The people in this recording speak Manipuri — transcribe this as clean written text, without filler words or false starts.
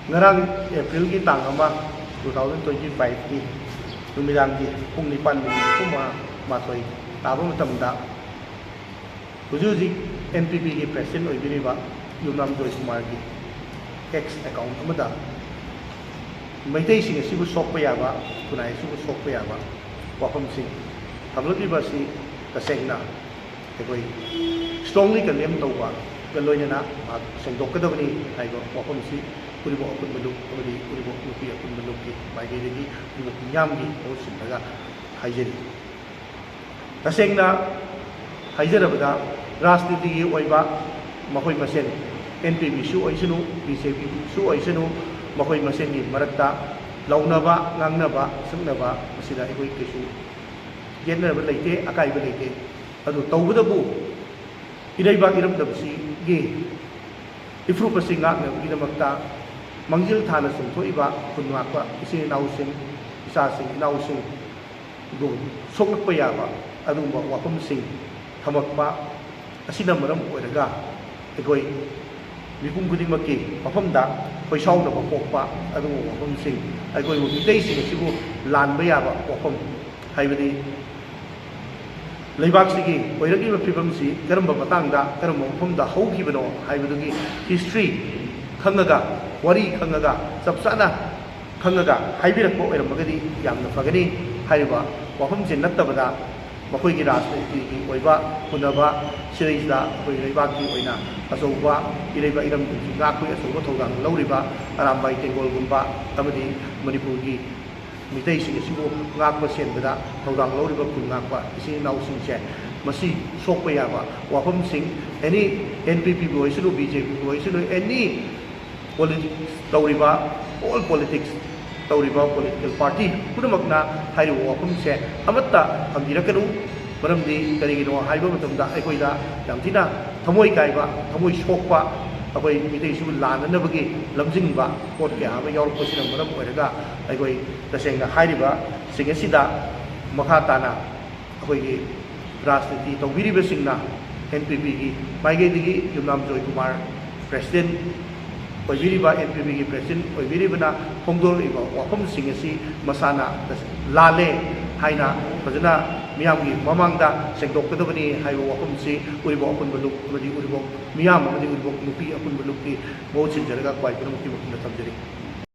ngarang April ki tang ama 2025 ki numirang ki pung nipan ni kuma matoi tabo matamda hujuji NPP ki president oibiriba Yumnam Joy Kumar ki X account amada maitai sing asibu sokpa yaba kunai asibu sokpa yaba wafam sing thamlabiba si tasengna ekoi strongly condemn tawba kaloina na sengdokadabani aigo wafam si uribo akun maluk amadi uribo nupi akun maluk ki maigedegi uribo nyamgi o sindaga haijeri tasengna haijarabada rajniti gi oiba mahoi masen NPP su oisunu BJP su oisunu mahoi masen gi marakta launaba ngangnaba sungnaba asida ekoi kesu yenaraba leite akaiba leite adu tawbadabu iraiba iramdabsi gi ifru pasinga ngidamakta mangjil thana sumthoiba kunwakpa isi nausing isasing nausing du sokpa yaba adumba wapam sing thamakpa asina maram oiraga ekoi mipum khudingmakki mafamda poisauna pokpa adumba wapam sing ekoi mitei sing sibu lanba yaba wapam haibadi leibak sigi oiragi phibam si karamba matangda karamba mafamda haukhibano haibadagi history khangaga wari khangaga sapsana khangaga haibirakpo oiramagadi yamna fagani haiba wafam sin nattabada makhoi gi rajniti gi oiba punaba seisda koi leibak gi oina asouba ireiba iram ga koi asouba thogang lauriba arambai tengol gumba amadi manipur gi mitei sing sibu ngakpa senbada thogang lauriba kun ngakpa isi nau sing che masi sokpa yaba wafam sing any NPP boisulu BJP boisulu any politics tauriba all politics tauriba political party punamakna hairu wafam se amatta hambirakanu maramdi karigino haiba matamda aikoida yamthina thamoi kaiba thamoi sokpa akoi mitei su lananabagi lamjingba pot kya ha yaurpasina maram oiraga aikoi tasengna hairiba singasida makha tana akoi gi rajniti tawbiriba singna NPP gi maigedigi Yumnam Joy Kumar president oibiriba NPP gi president oibiribana hongdoriba wafam singasi masana lale haina fajana miyamgi mamangda sengdokadabani haiba wafam si uribo akun baluk amadi uribo miyam amadi uribo nupi akun baluk ki bo chinjaraga kwai kunamki makunda thamjari